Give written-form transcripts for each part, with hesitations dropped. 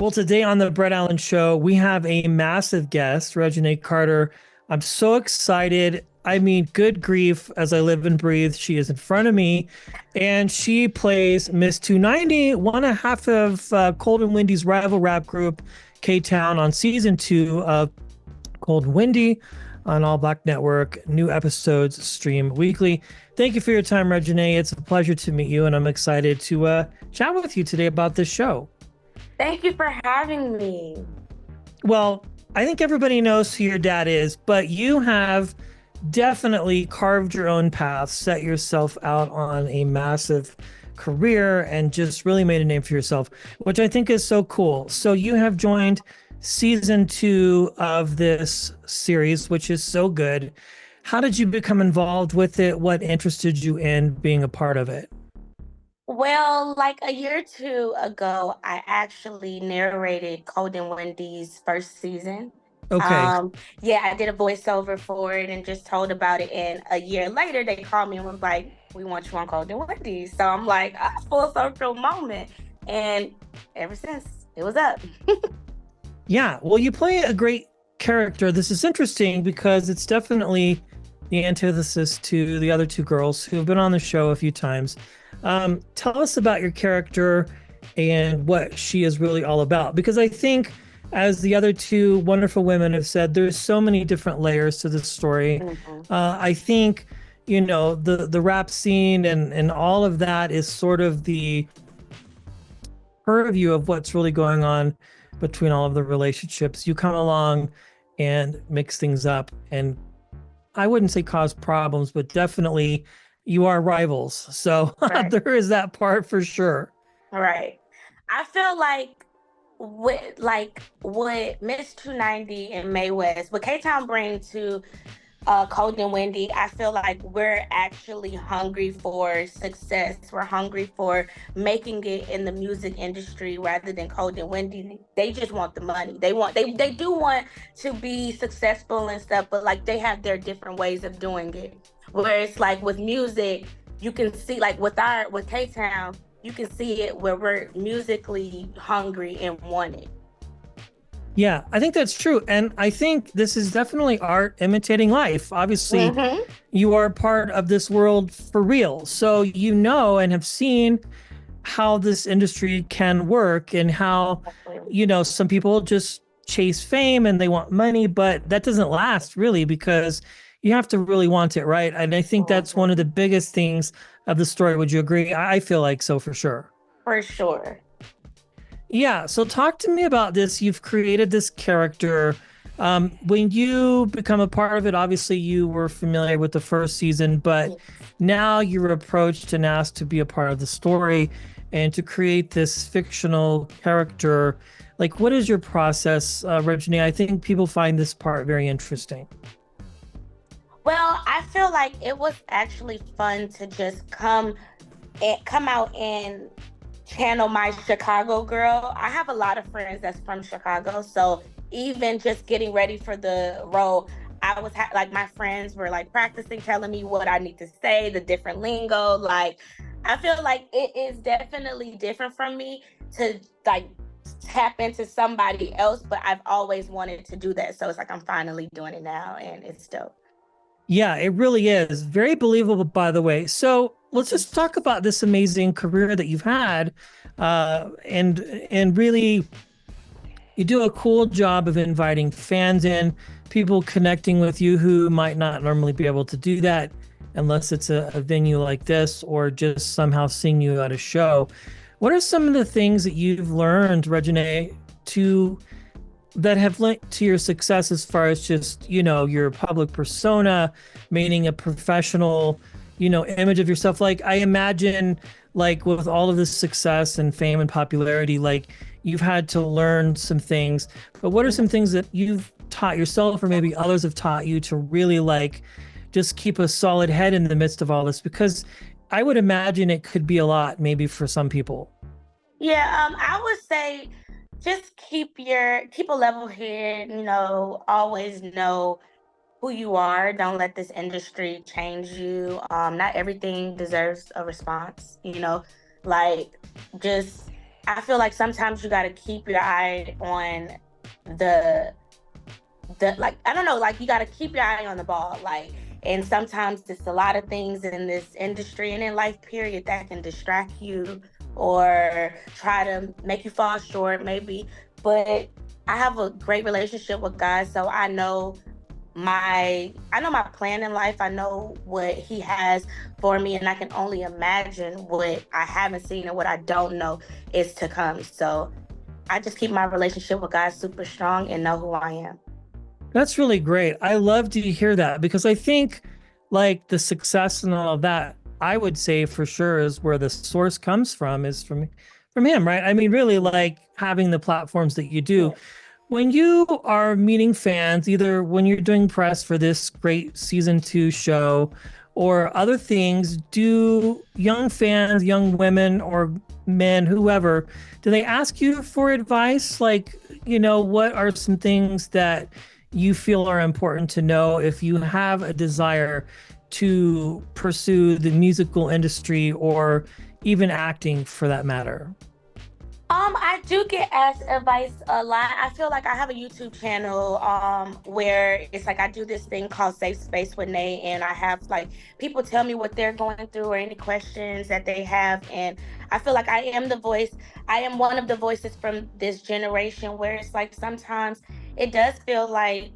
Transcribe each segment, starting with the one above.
Well, today on the Brett Allan Show, we have a massive guest, Reginae Carter. I'm so excited. I mean, good grief, as I live and breathe, she is in front of me, and she plays Miss 290, one and a half of Kold and Wendy's rival rap group, K-Town, on season 2 of Kold and Wendy on All Black Network. New episodes stream weekly. Thank you for your time, Reginae. It's a pleasure to meet you, and I'm excited to chat with you today about this show. Thank you for having me. Well, I think everybody knows who your dad is, but you have definitely carved your own path, set yourself out on a massive career, and just really made a name for yourself, which I think is so cool. So you have joined season 2 of this series, which is so good. How did you become involved with it? What interested you in being a part of it? Well, like a year or two ago, I actually narrated Kold and Wendy's first season. Okay. Yeah, I did a voiceover for it and just told about it. And a year later, they called me and was like, "We want you on Kold and Wendy's." So I'm like, full circle moment. And ever since, it was up. Yeah. Well, you play a great character. This is interesting because it's definitely the antithesis to the other two girls who have been on the show a few times. Tell us about your character and what she is really all about, because I think, as the other two wonderful women have said, there's so many different layers to this story. I think, the rap scene and all of that is sort of the purview of what's really going on between all of the relationships. You come along and mix things up, and I wouldn't say cause problems, but definitely you are rivals. So Right. there is that part for sure. Right. I feel what Miss 290 and May West, what K-Town bring to Kold and Wendy, I feel like we're actually hungry for success. We're hungry for making it in the music industry rather than Kold and Wendy. They just want the money. They do want to be successful and stuff, but like they have their different ways of doing it. Whereas like with music, you can see like with K-Town, you can see it where we're musically hungry and want it. Yeah, I think that's true. And I think this is definitely art imitating life. Obviously, you are part of this world for real. So you know and have seen how this industry can work and how, some people just chase fame and they want money, but that doesn't last really because you have to really want it, right? And I think that's one of the biggest things of the story. Would you agree? I feel like so for sure. For sure. Yeah. So talk to me about this. You've created this character. When you become a part of it, obviously you were familiar with the first season, but now you're approached and asked to be a part of the story and to create this fictional character. Like, what is your process, Reginae? I think people find this part very interesting. Well, I feel like it was actually fun to just come out and channel my Chicago girl. I have a lot of friends that's from Chicago, so even just getting ready for the role, I was like my friends were like practicing, telling me what I need to say, the different lingo. Like, I feel like it is definitely different from me to like tap into somebody else, but I've always wanted to do that. So it's like I'm finally doing it now, and it's dope. Yeah, it really is. Very believable, by the way. So let's just talk about this amazing career that you've had. And really, you do a cool job of inviting fans in, people connecting with you who might not normally be able to do that unless it's a venue like this or just somehow seeing you at a show. What are some of the things that you've learned, Reginae, that have linked to your success as far as just, your public persona, meaning a professional, image of yourself? Like, I imagine, like, with all of this success and fame and popularity, like, you've had to learn some things. But what are some things that you've taught yourself or maybe others have taught you to really, like, just keep a solid head in the midst of all this? Because I would imagine it could be a lot, maybe for some people. Yeah, I would say just keep a level head, always know who you are. Don't let this industry change you. Not everything deserves a response, like just I feel like sometimes you got to keep your eye on the like, I don't know, like you got to keep your eye on the ball, like, and sometimes there's a lot of things in this industry and in life period that can distract you or try to make you fall short maybe. But I have a great relationship with God, so I know my plan in life. I know what he has for me, and I can only imagine what I haven't seen and what I don't know is to come. So I just keep my relationship with God super strong and know who I am. That's really great. I love to hear that because I think like the success and all of that, I would say for sure is where the source comes from, is from him, right? I mean, really like having the platforms that you do. Yeah. When you are meeting fans, either when you're doing press for this great season 2 show or other things, do young fans, young women or men, whoever, do they ask you for advice? Like, what are some things that you feel are important to know if you have a desire to pursue the musical industry or even acting for that matter? I do get asked advice a lot. I feel like I have a YouTube channel where it's like I do this thing called Safe Space with Renee, and I have like people tell me what they're going through or any questions that they have, and I feel like I am the voice. I am one of the voices from this generation where it's like sometimes it does feel like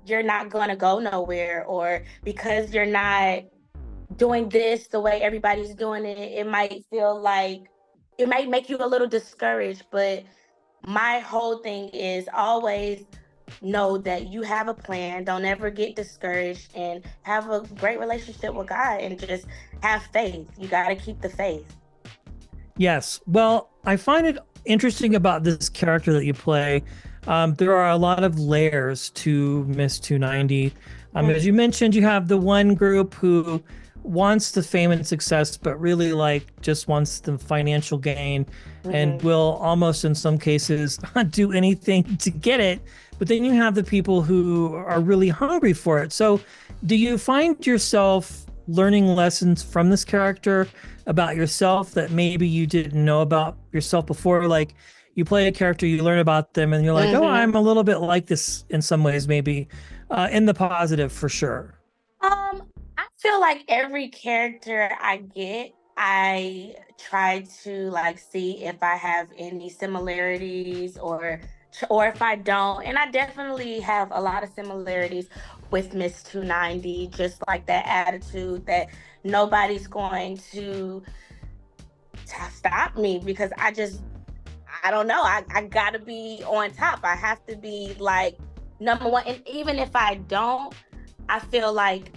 you're not gonna go nowhere, or because you're not doing this the way everybody's doing it, it might feel like it might make you a little discouraged. But my whole thing is always know that you have a plan. Don't ever get discouraged and have a great relationship with God and just have faith. You got to keep the faith. Yes. Well, I find it interesting about this character that you play. There are a lot of layers to Miss 290. As you mentioned, you have the one group who wants the fame and success, but really like just wants the financial gain and will almost in some cases not do anything to get it. But then you have the people who are really hungry for it. So do you find yourself learning lessons from this character about yourself that maybe you didn't know about yourself before? Like you play a character, you learn about them and you're like, oh, I'm a little bit like this in some ways, maybe in the positive for sure. I feel like every character I get, I try to like see if I have any similarities or if I don't. And I definitely have a lot of similarities with Miss 290, just like that attitude that nobody's going to stop me because I don't know. I gotta be on top. I have to be like number one. And even if I don't, I feel like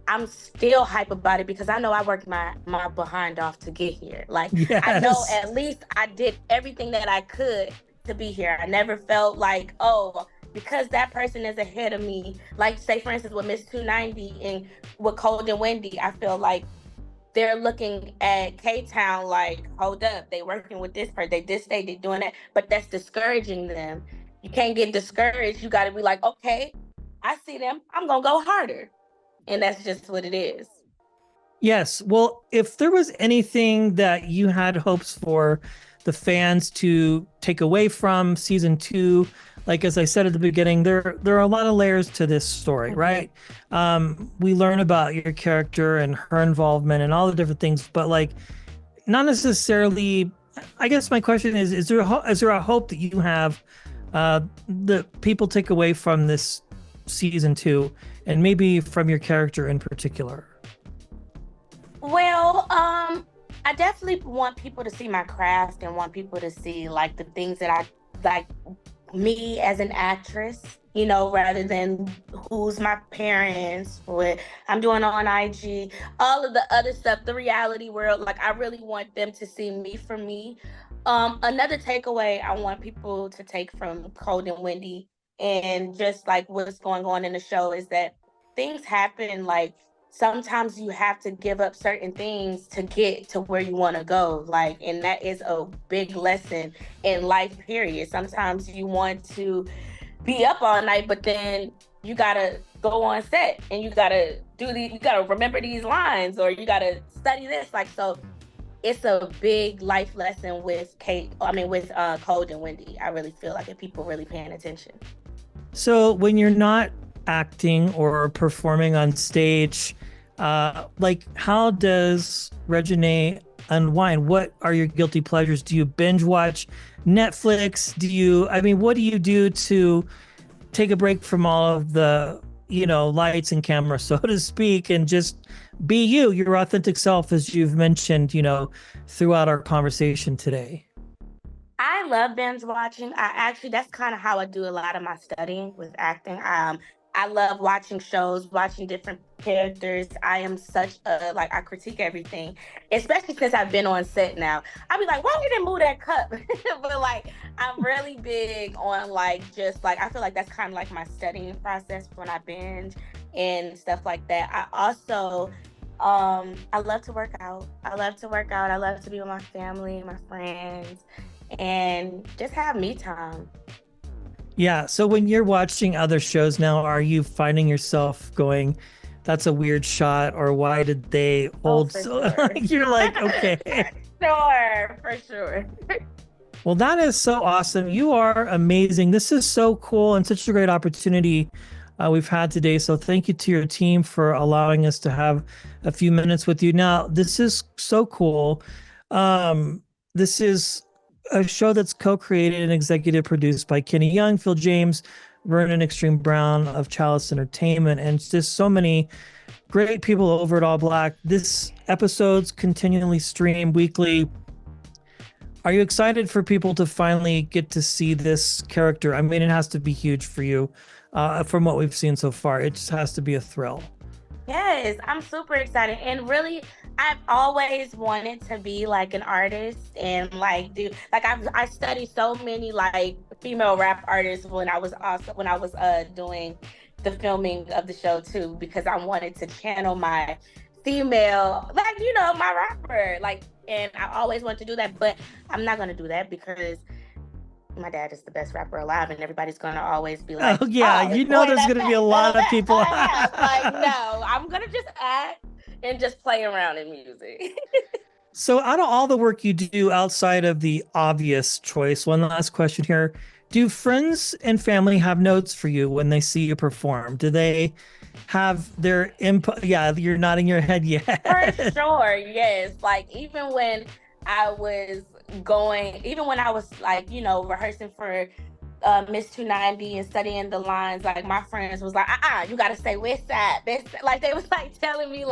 I'm still hype about it because I know I worked my behind off to get here. Like, yes. I know at least I did everything that I could to be here. I never felt like, oh, because that person is ahead of me. Like, say, for instance, with Miss 290 and with Kold and Wendy, I feel like they're looking at K-Town like, hold up, they working with this person, they this state, they doing that, but that's discouraging them. You can't get discouraged. You got to be like, okay, I see them. I'm going to go harder. And that's just what it is. Yes. Well, if there was anything that you had hopes for the fans to take away from season 2, like as I said at the beginning, there are a lot of layers to this story, right? We learn about your character and her involvement and all the different things, but like not necessarily. I guess my question is there a hope that you have that people take away from this season 2 and maybe from your character in particular? Well, I definitely want people to see my craft and want people to see like the things that I like me as an actress, rather than who's my parents, what I'm doing on IG, all of the other stuff, the reality world. Like I really want them to see me for me. Another takeaway I want people to take from Kold and Wendy and just like what's going on in the show is that things happen. Like sometimes you have to give up certain things to get to where you want to go. Like, and that is a big lesson in life, period. Sometimes you want to be up all night, but then you gotta go on set and you gotta you gotta remember these lines or you gotta study this. Like, so it's a big life lesson with Kold and Wendy. I really feel like if people really paying attention. So when you're not acting or performing on stage, like how does Reginae unwind? What are your guilty pleasures? Do you binge watch Netflix? What do you do to take a break from all of the, lights and camera, so to speak, and just be you, your authentic self, as you've mentioned, throughout our conversation today? I love binge watching. That's kind of how I do a lot of my studying with acting. I love watching shows, watching different characters. I am such a I critique everything, especially since I've been on set now. I'll be like, why didn't move that cup? But I'm really big on I feel like that's kind of like my studying process when I binge and stuff like that. I also I love to work out. I love to be with my family, my friends, and just have me time. Yeah. So when you're watching other shows now, are you finding yourself going, that's a weird shot, or why did they hold Sure. You're like, okay. For sure. Well, that is so awesome. You are amazing. This is so cool and such a great opportunity we've had today. So thank you to your team for allowing us to have a few minutes with you. Now, this is so cool. This is a show that's co-created and executive produced by Kenny Young, Phil James, Vernon Extreme Brown of Chalice Entertainment, and just so many great people over at All Black. This episode's continually streamed weekly. Are you excited for people to finally get to see this character? I mean, it has to be huge for you from what we've seen so far. It just has to be a thrill. Yes, I'm super excited. And really, I've always wanted to be an artist and I studied so many female rap artists when I was doing the filming of the show too, because I wanted to channel my female, my rapper, and I always wanted to do that, but I'm not going to do that because my dad is the best rapper alive, and everybody's gonna always be like, "Oh yeah, there's gonna be a lot of people." No, I'm gonna just act and just play around in music. So, out of all the work you do outside of the obvious choice, one last question here: do friends and family have notes for you when they see you perform? Do they have their input? Yeah, you're nodding your head. Yeah, for sure. Yes, even when I was rehearsing for Miss 290 and studying the lines, my friends was like, you gotta say west side, best. They was telling me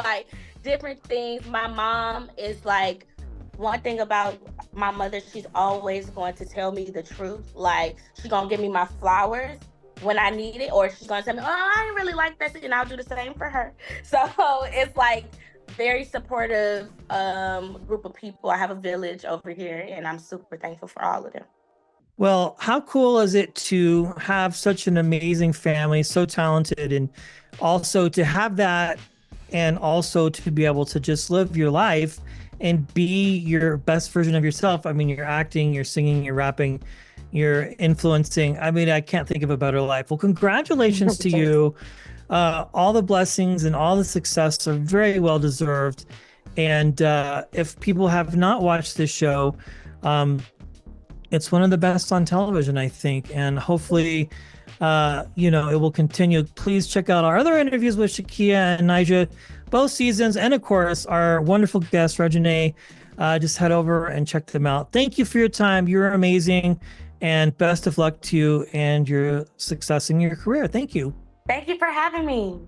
different things. My mom is one thing about my mother, she's always going to tell me the truth. She's gonna give me my flowers when I need it, or she's gonna tell me, oh, I didn't really like that, and I'll do the same for her. So it's very supportive group of people. I have a village over here, and I'm super thankful for all of them. Well, how cool is it to have such an amazing family, so talented, and also to have that, and also to be able to just live your life and be your best version of yourself. I mean, you're acting, you're singing, you're rapping, you're influencing. I mean, I can't think of a better life. Well, congratulations to you. All the blessings and all the success are very well deserved. And if people have not watched this show, it's one of the best on television, I think. And hopefully, it will continue. Please check out our other interviews with Shakia and Nijah, both seasons. And of course, our wonderful guest, Reginae. Just head over and check them out. Thank you for your time. You're amazing. And best of luck to you and your success in your career. Thank you. Thank you for having me.